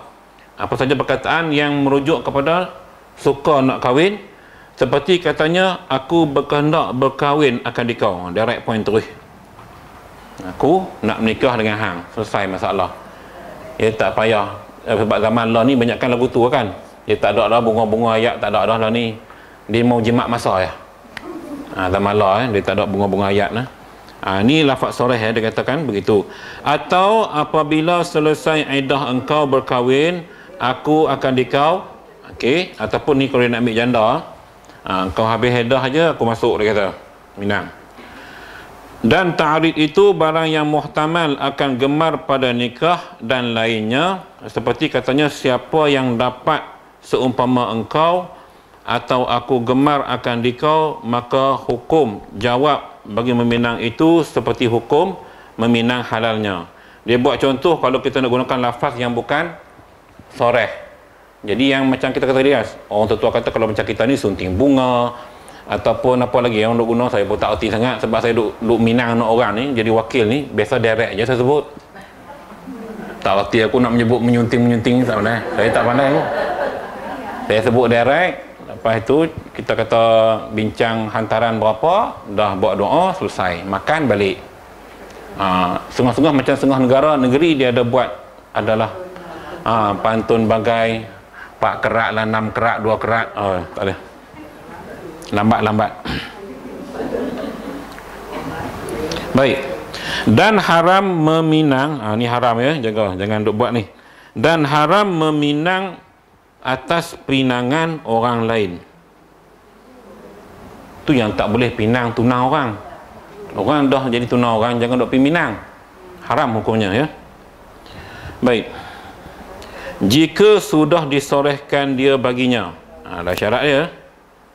[SPEAKER 1] Apa saja perkataan yang merujuk kepada suka nak kahwin, seperti katanya aku berkehendak berkahwin akan dikau. Direct point terus. Aku nak menikah dengan hang, selesai masalah. Ya tak payah. Sebab zaman lah ni banyakkan lagu tu kan. Dia tak ada dah bunga-bunga ayat, tak ada dah lah ni. Dia mau jimat masa ya. Zaman lah dia tak ada bunga-bunga ayat nah. Ni lafaz soreh dia katakan begitu. Atau apabila selesai iddah engkau berkahwin, aku akan dikau. Okey, ataupun ni kalau dia nak ambil janda, kau habis iddah aja aku masuk, dia kata. Minang. Dan ta'rid itu barang yang muhtamal akan gemar pada nikah dan lainnya, seperti katanya siapa yang dapat seumpama engkau atau aku gemar akan dikau, maka hukum jawab bagi meminang itu seperti hukum meminang halalnya. Dia buat contoh kalau kita nak gunakan lafaz yang bukan soreh. Jadi yang macam kita kata dia, orang tua kata kalau macam kita ni sunting bunga ataupun apa lagi yang duk guna, saya pun tak erti sangat sebab saya duk minang anak orang ni, jadi wakil ni biasa direct je saya sebut. Tak erti aku nak menyebut menyunting tak pandai. Saya tak pandai pun. Saya sebut direct. Lepas itu kita kata bincang hantaran berapa, dah buat doa, selesai, makan balik. Setengah-setengah macam setengah negeri dia ada buat adalah pantun bagai 4 kerat lah, 6 kerat, 2 kerat. Tak ada. Lambat-lambat. Baik. Dan haram meminang, ni haram ya, jangan duk buat ni. Dan haram meminang atas pinangan orang lain. Tu yang tak boleh pinang tunang orang. Orang dah jadi tunang orang, jangan duk pergi minang. Haram hukumnya ya. Baik. Jika sudah disorehkan dia baginya. Dah syarat dia.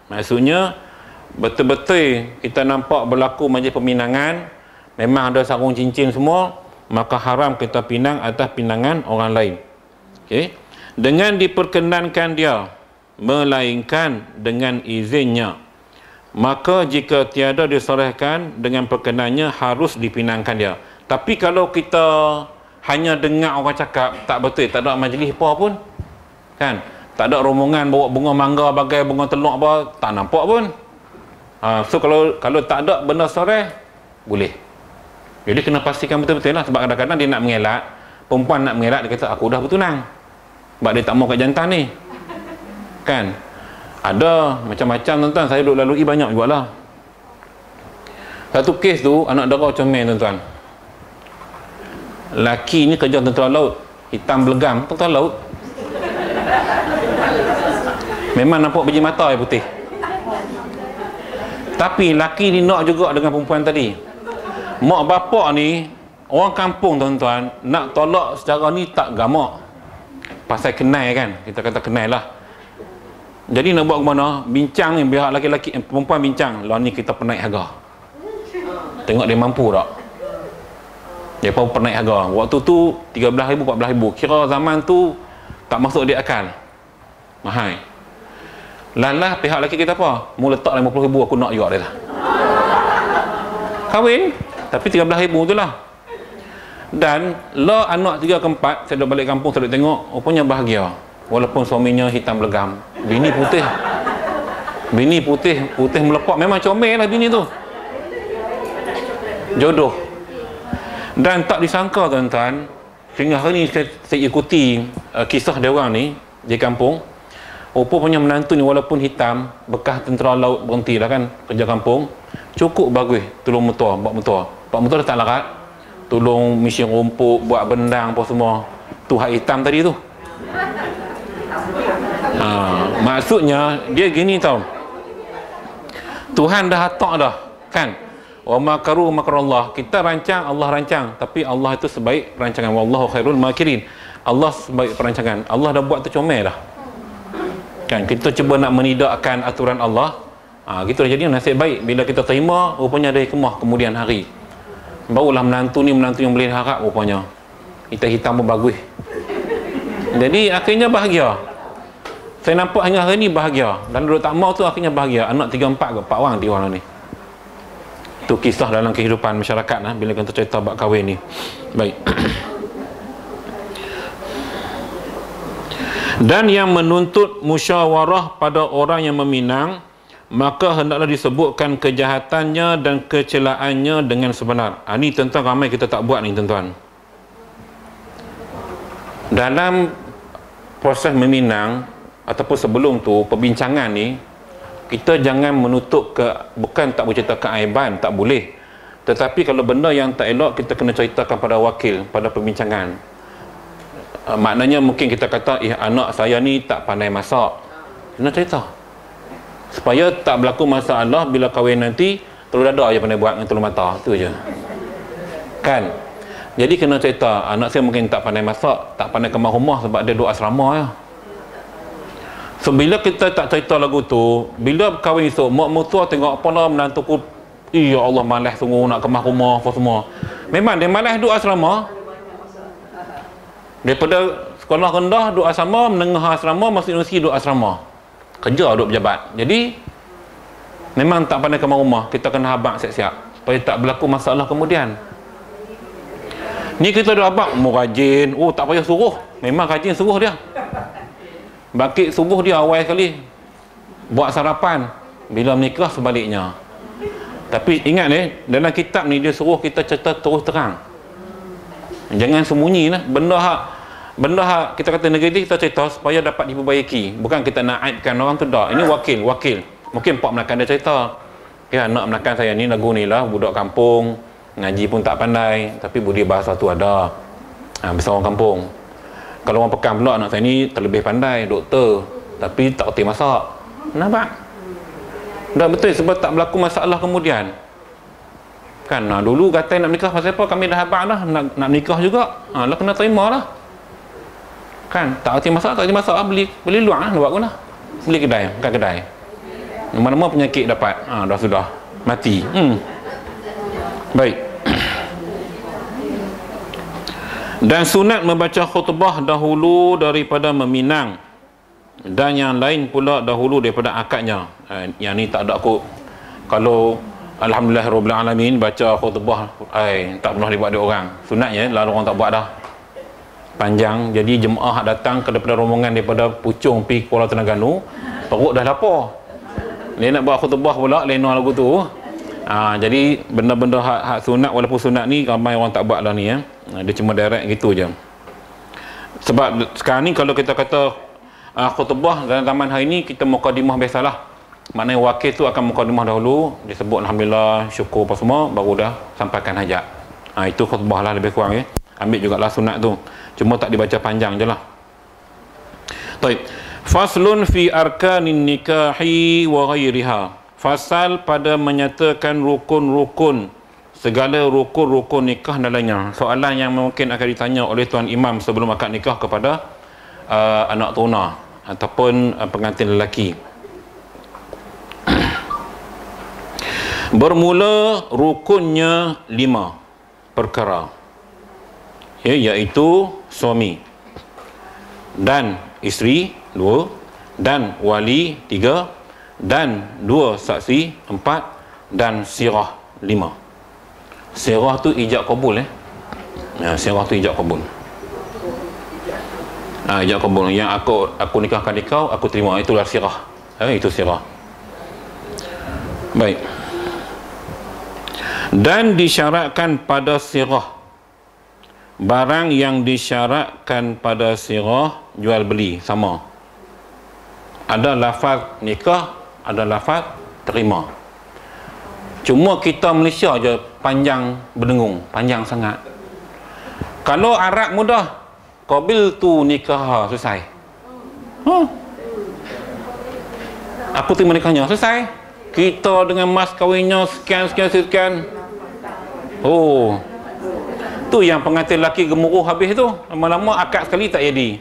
[SPEAKER 1] Maksudnya betul-betul kita nampak berlaku majlis peminangan, memang ada sarung cincin semua, maka haram kita pinang atas pinangan orang lain. Okey. Dengan diperkenankan dia, melainkan dengan izinnya. Maka jika tiada disorehkan dengan perkenannya, harus dipinangkan dia. Tapi kalau kita hanya dengar orang cakap, tak betul, tak ada majlis apa pun, kan? Tak ada rombongan bawa bunga mangga bagai bunga teluk apa, tak nampak pun. So kalau tak ada benda soreh, boleh. Jadi kena pastikan betul-betul lah. Sebab kadang-kadang dia nak mengelak, perempuan nak mengelak, dia kata aku dah bertunang. Sebab dia tak mau kat jantan ni, kan? Ada macam-macam tuan-tuan, saya duk lalui banyak juga lah. Satu kes tu anak dara comel tuan-tuan. Laki ni kerja tentera laut, hitam belegam, tentera laut. Memang nampak biji mata yang putih. Tapi laki ni nak juga dengan perempuan tadi. Mak bapak ni orang kampung tuan-tuan, nak tolak secara ni tak gamak. Pasal kenal kan, kita kata kenal lah. Jadi nak buat ke mana? Bincang ni, pihak laki-laki, perempuan bincang, lah ni kita penaik harga. Tengok dia mampu tak. Dia pun penaik harga. Waktu tu 13,000, 14,000. Kira zaman tu tak masuk di akal. Mahal. Lalah pihak lelaki kita apa? Mu letak 50,000 aku nak juga dia lah. Kahwin, tapi 13,000 tu lah. Dan lah anak 3 ke 4, saya dah balik kampung, saya dah tengok, rupanya bahagia. Walaupun suaminya hitam legam. Bini putih. Bini putih, putih melepak. Memang comel lah bini tu. Jodoh. Dan tak disangka tuan-tuan, sehingga hari ni saya ikuti kisah dia orang ni di kampung. Rupanya menantu ni walaupun hitam, bekas tentera laut berhenti dah kan kerja kampung, cukup bagus tolong mentua, buat mentua. Buat mentua dah tak larat, tolong misi rumput, buat bendang apa semua. Tu hak hitam tadi tu. Maksudnya dia gini tau, Tuhan dah atak dah kan. Wa makaru makarallah, kita rancang, Allah rancang, tapi Allah itu sebaik perancangan. Wallahu khairul makirin. Allah sebaik perancangan. Allah dah buat tu comel dah. Kan kita cuba nak menidakkan aturan Allah. Gitu dah. Jadi nasib baik bila kita terima, rupanya ada hikmah kemudian hari. Barulah menantu ni menantu yang boleh harap rupanya. Kita hitam pun bagus. Jadi akhirnya bahagia. Saya nampak hingga hari ni bahagia. Dan duduk tak mau tu akhirnya bahagia. Anak 3-4 ke 4 orang 3 orang ni. Itu kisah dalam kehidupan masyarakat lah, bila kita cerita bab kahwin ni. Baik. Dan yang menuntut musyawarah pada orang yang meminang, maka hendaklah disebutkan kejahatannya dan kecelaannya dengan sebenar. Ini tuan-tuan ramai kita tak buat ni tuan-tuan. Dalam proses meminang ataupun sebelum tu perbincangan ni, kita jangan menutup bukan tak bercerita keaiban, tak boleh, tetapi kalau benda yang tak elok kita kena ceritakan pada wakil pada perbincangan. Maknanya mungkin kita kata anak saya ni tak pandai masak, kena cerita supaya tak berlaku masalah bila kahwin nanti telur dada je pandai buat dengan telur mata, tu je kan. Jadi kena cerita anak saya mungkin tak pandai masak, tak pandai kemas rumah sebab dia duduk asrama je. So bila kita tak cerita lagu tu, bila kahwin esok mak mertua tengok apa lah menantu ku, ya Allah malas sungguh nak kemas rumah apa semua. Memang dia malas duduk asrama. Daripada sekolah rendah duduk asrama, menengah asrama, masuk universiti duduk asrama, kerja duduk pejabat. Jadi memang tak pandai kemas rumah. Kita kena habaq siap-siap supaya tak berlaku masalah kemudian. Ni kita dah habaq mau rajin, oh tak payah suruh, memang rajin suruh dia. Bangkit subuh dia awal sekali, buat sarapan. Bila menikah sebaliknya. Tapi ingat dalam kitab ni dia suruh kita cerita terus terang, jangan sembunyi lah. Benda hak kita kata negatif kita cerita supaya dapat diperbaiki, bukan kita nak aibkan orang tu. Tak, ini wakil mungkin Pak Melakang dia cerita, ya anak Melakang saya ni lagu ni lah, budak kampung, ngaji pun tak pandai, tapi budi bahasa tu ada, besar orang kampung. Kalau orang Pekan pula, anak saya ni terlebih pandai, doktor, tapi tak kerti masak. Nampak? Dah betul, sebab tak berlaku masalah kemudian. Kan, dulu kata nak menikah pasal apa, kami dah habaq dah, nak menikah juga. Lah kena terima lah. Kan, tak kerti masak, beli luar lah, buat guna. Beli kedai, bukan kedai. Mana-mana penyakit dapat, dah sudah, mati. Baik. Dan sunat membaca khutbah dahulu daripada meminang, dan yang lain pula dahulu daripada akadnya. Yang ni tak ada aku, kalau alhamdulillahirrabbilalamin baca khutbah tak pernah dibuat dia orang. Sunatnya lalu orang tak buat dah, panjang. Jadi jemaah datang daripada rombongan daripada Puchong pergi Kuala Terengganu, perut dah lapar, dia nak buat khutbah pula lena lagu tu. Jadi benda-benda hak sunat, walaupun sunat ni ramai orang tak buat lah ni. Dia cuma direct gitu je. Sebab sekarang ni kalau kita kata khutbah dalam zaman hari ni, kita mukadimah biasalah. Maknanya wakil tu akan mukadimah dahulu, dia sebut alhamdulillah, syukur apa semua, baru dah sampaikan hajat. Itu khutbah lah lebih kurang. Ambil jugalah sunat tu, cuma tak dibaca panjang je lah. Taib. Faslun fi arkanin nikahi wa ghairiha. Fasal pada menyatakan rukun-rukun, segala rukun-rukun nikah dan lainnya. Soalan yang mungkin akan ditanya oleh Tuan Imam sebelum akad nikah kepada anak tuna ataupun pengantin lelaki. Bermula rukunnya 5 perkara, iaitu suami dan isteri 2, dan wali 3, dan 2 saksi 4, dan sirah 5. Sirah tu ijab kabul. Sirah tu ijab kabul. Ijab kabul yang aku nikahkan kau, aku terima, itulah sirah. Itu sirah. Baik. Dan disyaratkan pada sirah, barang yang disyaratkan pada sirah jual beli sama. Ada lafaz nikah, ada lafaz terima. Cuma kita Malaysia je panjang berdengung, panjang sangat. Kalau Arab mudah, qabil tu nikah, selesai. Aku terima nikahnya, selesai. Kita dengan mas kahwinnya sekian. Tu yang pengantin lelaki gemuruh habis tu. Lama-lama akad sekali tak jadi,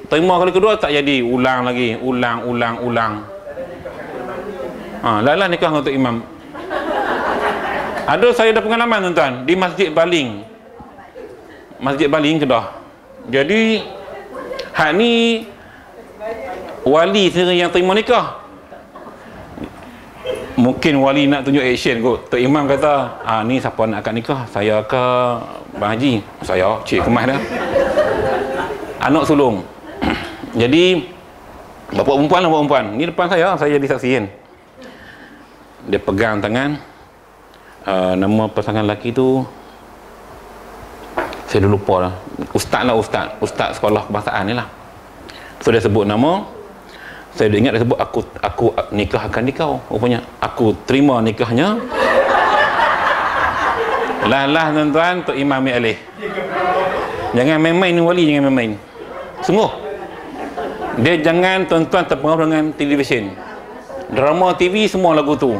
[SPEAKER 1] terima kali kedua tak jadi, ulang lagi, ulang. Lalah nikah untuk imam. Ada saya ada pengalaman tuan-tuan di Masjid Baling Kedah. Jadi hak ni wali sendiri yang terima nikah. Mungkin wali nak tunjuk action kot. Tok Imam kata, ni siapa nak akad nikah? Saya ke Bang Haji? Saya, cik kemas dah. Anak sulung. Jadi bapak perempuan, ni depan saya jadi saksi kan. Dia pegang tangan, nama pasangan lelaki tu saya dah lupa lah. Ustaz sekolah kebangsaan ni lah. So dia sebut nama, saya dah ingat dia sebut aku nikahkan di kau. Rupanya aku terima nikahnya. Lah tuan-tuan, Tok Imam ambil alih. Jangan main-main ni wali, jangan main-main. Sungguh. Dia jangan tuan-tuan terpengaruh dengan televisyen. Drama TV semua lagu tu.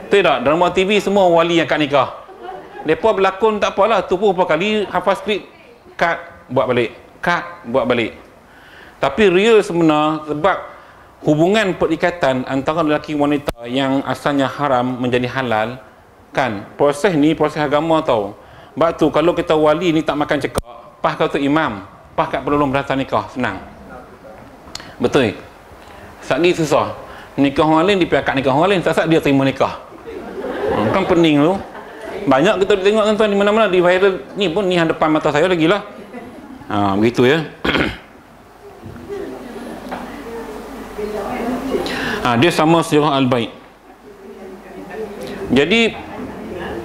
[SPEAKER 1] Tidak, drama TV semua wali yang akad nikah. Mereka berlakon tak apalah, tu pun berapa kali hafaz skrip, cut, buat balik. Tapi real sebenar, sebab hubungan perikatan antara lelaki wanita yang asalnya haram menjadi halal, kan, proses ni proses agama tau. Sebab tu kalau kita wali ni tak makan cekak, pah kau tu imam, pah kat pelulung berata nikah, senang. Betul. Saat ni susah. Nikah orang lain, dia akad nikah orang lain, saat dia terima nikah. Kan pening tu. Banyak kita tengok tuan-tuan di mana-mana, di viral ni pun, ni depan mata saya lagi lah. Begitu ya. Dia sama sejarah Al-Bait. Jadi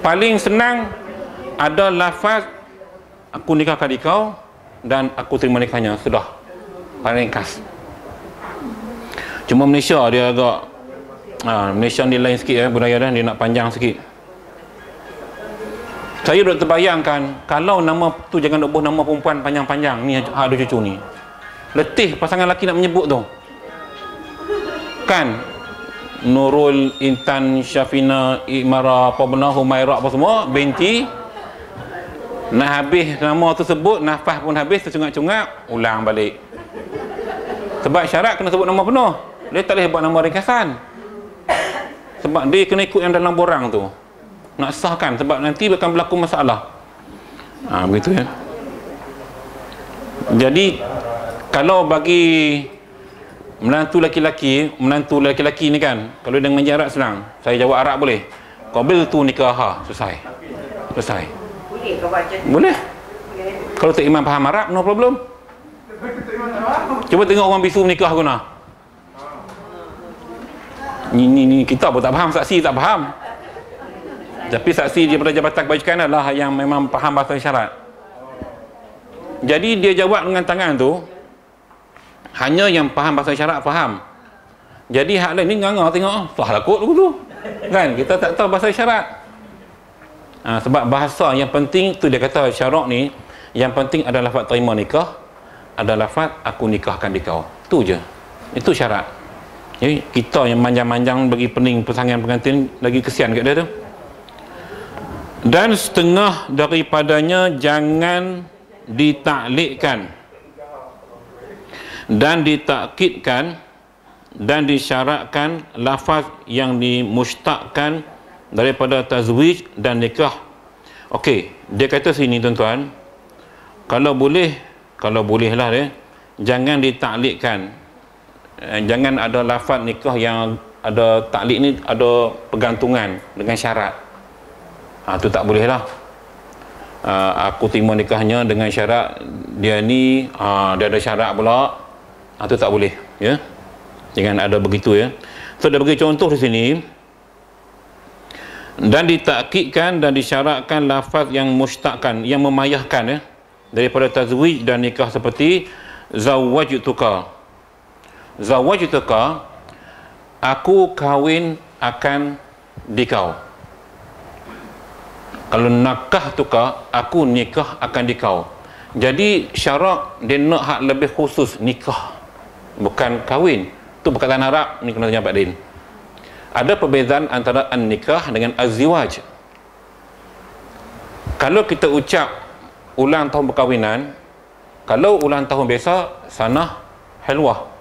[SPEAKER 1] paling senang ada lafaz aku nikahkan di kau dan aku terima nikahnya, sudah. Paling ringkas. Cuma Malaysia dia agak Malaysia ni lain sikit ya, budaya dia nak panjang sikit. Saya dah terbayangkan kalau nama tu jangan buat nama perempuan panjang-panjang ni, ada cucu ni. Letih pasangan lelaki nak menyebut tu. Kan? Nurul, Intan, Syafina, Imara, apa benar, Humaira apa semua, binti. Nak habis nama tu sebut, nafas pun habis, tercungak-cungak, ulang balik. Sebab syarat kena sebut nama penuh. Dia tak boleh buat nama ringkasan. Sebab dia kena ikut yang dalam borang tu. Nak sahkan, sebab nanti akan berlaku masalah. Begitu ya. Jadi kalau bagi menantu lelaki ni kan, kalau dia mengajar Arab senang. Saya jawab Arab boleh. Qabil tu nikah, selesai.
[SPEAKER 2] Boleh kau baca?
[SPEAKER 1] Boleh. Kalau Tok Imam faham Arab, no problem. Cuba tengok orang bisu menikah guna. Ni kita pun tak faham, saksi tak faham. Tapi saksi daripada Jabatan Kebajikan adalah yang memang faham bahasa isyarat. Jadi dia jawab dengan tangan tu, hanya yang faham bahasa isyarat faham. Jadi hak lain ni nganga tengok, salah kot tu. Kan, kita tak tahu bahasa isyarat. Sebab bahasa yang penting tu dia kata syarak ni, yang penting adalah lafaz terima nikah, ada lafaz aku nikahkan di kau. Tu je. Itu syarat. Jadi kita yang manjang-manjang bagi pening pasangan pengantin lagi kesian kat dia tu. Dan setengah daripadanya jangan ditaklikkan dan ditakkidkan dan disyaratkan lafaz yang dimustakkan daripada tazwij dan nikah. Okey, dia kata sini tuan-tuan, kalau boleh lah dia, jangan ditaklikkan, jangan ada lafaz nikah yang ada taklik ni, ada pergantungan dengan syarat. Tu tak boleh lah. Aku terima nikahnya dengan syarat dia ni, dia ada syarat pula. Tu tak boleh ya. Jangan ada begitu ya. So dia bagi contoh di sini, dan ditakkidkan dan disyaratkan lafaz yang mustakkan, yang memayahkan ya, daripada tazwij dan nikah, seperti zawwajtuka. Zawwajtuka, aku kahwin akan di kau. Kalau nakah tuka, aku nikah akan di kau. Jadi syarat dia nak hak lebih khusus, nikah, bukan kahwin. Tu perkataan Arab ni, kena tanya Pak Din. Ada perbezaan antara an-nikah dengan az-ziwaj. Kalau kita ucap ulang tahun perkahwinan, kalau ulang tahun biasa sanah halwah.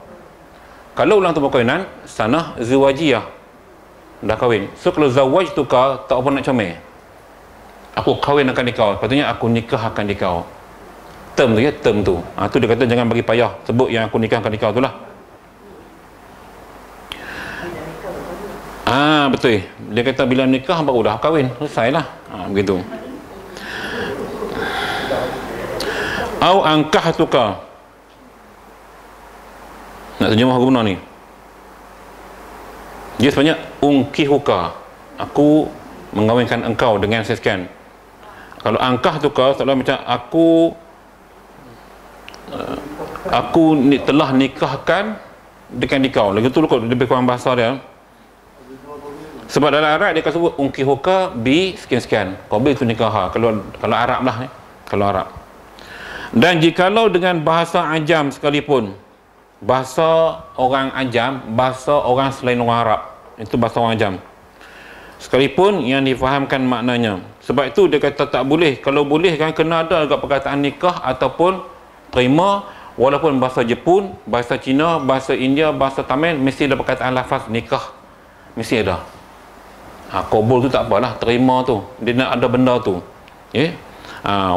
[SPEAKER 1] Kalau ulang tahun perkahwinan sanah ziwajiyah, dah kahwin. So kalau zawwajtuka, tak apa nak comel. Aku kahwin akan di kau, patutnya aku nikah akan di kau. Term tu ya, term tu. Tu dia kata jangan bagi payah sebut yang aku nikah akan di kau tu lah. Betul. Dia kata bila nikah baru dah kahwin, selesailah. Begitu. Au ankahtuka. Nak terjemah guna ni. Dia sebenarnya unkihuka. Aku mengawinkan engkau dengan sekian. Kalau ankahtuka seolah macam aku telah nikahkan dengan dikau. Lagi tu lebih kurang bahasa dia. Sebab dalam Arab dia akan sebut unkihuka bi sekian-sekian. Qabil tu nikah. Kalau Arab lah. Kalau Arab. Dan jikalau dengan bahasa ajam sekalipun, bahasa orang ajam, bahasa orang selain orang Arab, itu bahasa orang ajam, sekalipun yang difahamkan maknanya. Sebab itu dia kata tak boleh. Kalau boleh kan kena ada juga perkataan nikah ataupun terima, walaupun bahasa Jepun, bahasa Cina, bahasa India, bahasa Tamil, mesti ada perkataan lafaz nikah, mesti ada. Qabul tu tak apalah, terima tu dia nak ada benda tu,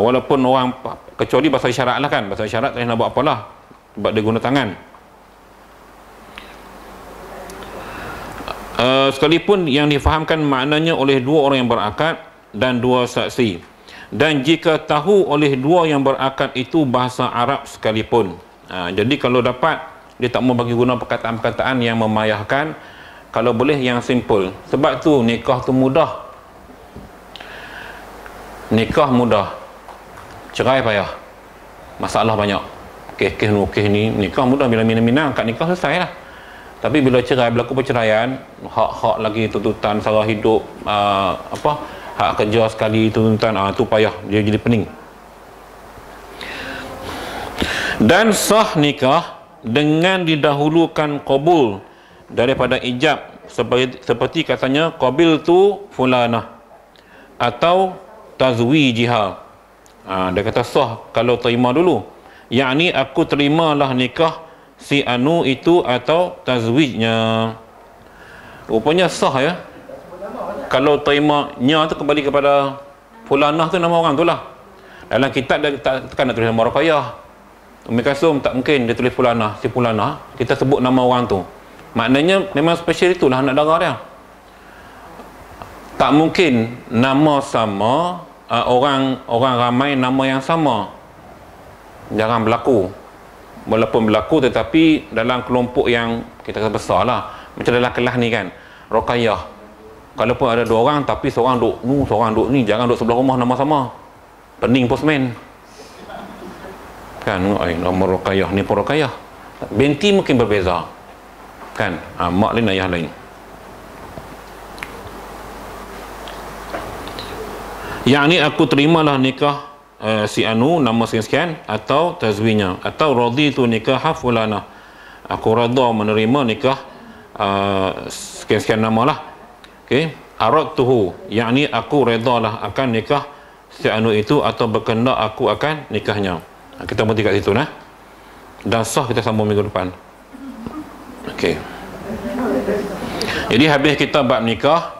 [SPEAKER 1] walaupun orang, kecuali bahasa isyarat lah kan, bahasa isyarat tak nak buat apalah sebab dia guna tangan. Sekalipun yang difahamkan maknanya oleh dua orang yang berakad dan dua saksi, dan jika tahu oleh dua yang berakad itu bahasa Arab sekalipun. Jadi kalau dapat, dia tak mau bagi guna perkataan-perkataan yang memayahkan. Kalau boleh yang simple. Sebab tu nikah tu mudah, nikah mudah, cerai payah, masalah banyak. Kes ni nikah mudah, bila minang kat nikah selesai lah. Tapi bila cerai, berlaku perceraian, hak-hak lagi, tuntutan sara hidup, hak kerja sekali, tuntutan, tu payah, dia jadi pening. Dan sah nikah dengan didahulukan qabul daripada ijab, seperti katanya qabil tu fulanah atau tazwijiha. Dia kata sah kalau terima dulu, yakni aku terimalah nikah si anu itu atau tazwijnya. Rupanya sah ya. Kalau terimanya tu kembali kepada fulanah tu, nama orang tu lah. Dalam kitab dia tak nak tulis nama Ruqayyah, Umi Kasum, tak mungkin dia tulis fulanah, si fulanah, kita sebut nama orang tu. Maknanya memang spesial itulah anak dara dia. Tak mungkin nama sama, orang ramai nama yang sama. Jarang berlaku. Walaupun berlaku, tetapi dalam kelompok yang kita kata besar lah, macam dalam kelas ni kan, Ruqayyah, kalaupun ada dua orang tapi seorang duduk ni, seorang duduk ni, jangan duduk sebelah rumah nama sama, pening postman kan. Nama Ruqayyah ni pun Ruqayyah, binti mungkin berbeza kan, mak lain, ayah lain. Yakni aku terimalah nikah si anu, nama sekian-sekian, atau tazwinya, atau raditu nikah fulana, aku rada menerima nikah sekian-sekian nama lah. Aradtuhu, yakni aku redalah akan nikah si anu itu, atau berkehendak aku akan nikahnya. Kita berhenti kat situ nah. Dan sah kita sambung minggu depan. Jadi habis kita bab nikah.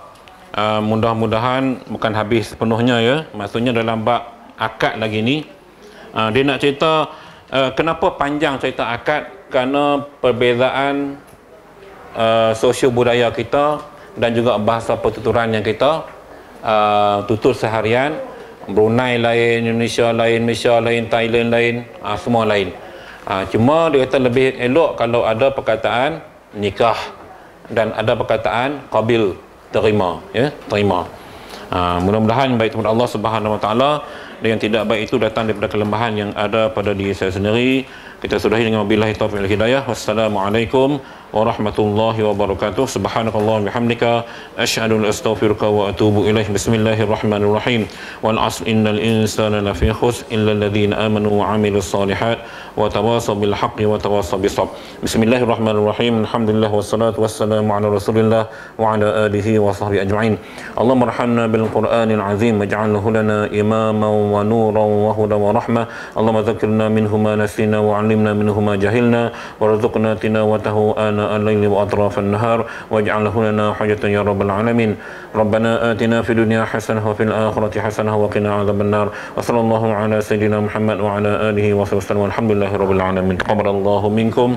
[SPEAKER 1] Mudah-mudahan bukan habis sepenuhnya ya. Maksudnya dalam bab akad lagi ni, dia nak cerita kenapa panjang cerita akad, kerana perbezaan sosio budaya kita dan juga bahasa pertuturan yang kita tutur seharian. Brunei lain, Indonesia lain, Malaysia lain, Thailand lain, semua lain. Cuma dia kata lebih elok kalau ada perkataan nikah dan ada perkataan qabil, terima, ya, terima. Mudah-mudahan baik kepada Allah Subhanahu Wa Taala, dan yang tidak baik itu datang daripada kelemahan yang ada pada diri saya sendiri. Kita sudahi dengan wabillahi taufiq wal hidayah. Wassalamualaikum warahmatullahi wabarakatuh. Subhanakallah bihamdika asyhadu an la astaghfiruka wa atubu ilaih. Bismillahirrahmanirrahim. Wal 'asr innal insana lafi khusr illa alladhina amanu wa 'amilus solihat wa tawasaw bil haqqi wa tawasaw bis sabr. Bismillahirrahmanirrahim. Alhamdulillah wassalatu wassalamu ala Rasulillah wa ala alihi wa sahbihi ajma'in. Allahumma arhamna bil Qur'anil azim waj'alhu lana imaman wa nuran wa hudan wa rahmah. Allahumma dzakkirna minhu ma nasina wa 'allimna minhu ma jahilna warzuqna tilawatahu ana al-laili wa atrafan nahar waj'alhu lana hujjatan ya rabbal alamin. Rabbana atina fid dunya hasanah wa fil akhirati hasanah wa qina adzabannar. Wa sallallahu ala sayidina Muhammad wa ala alihi wa sahbihi wasallam. Walhamdulillahi rabbil alamin. Taqabbalallahu minkum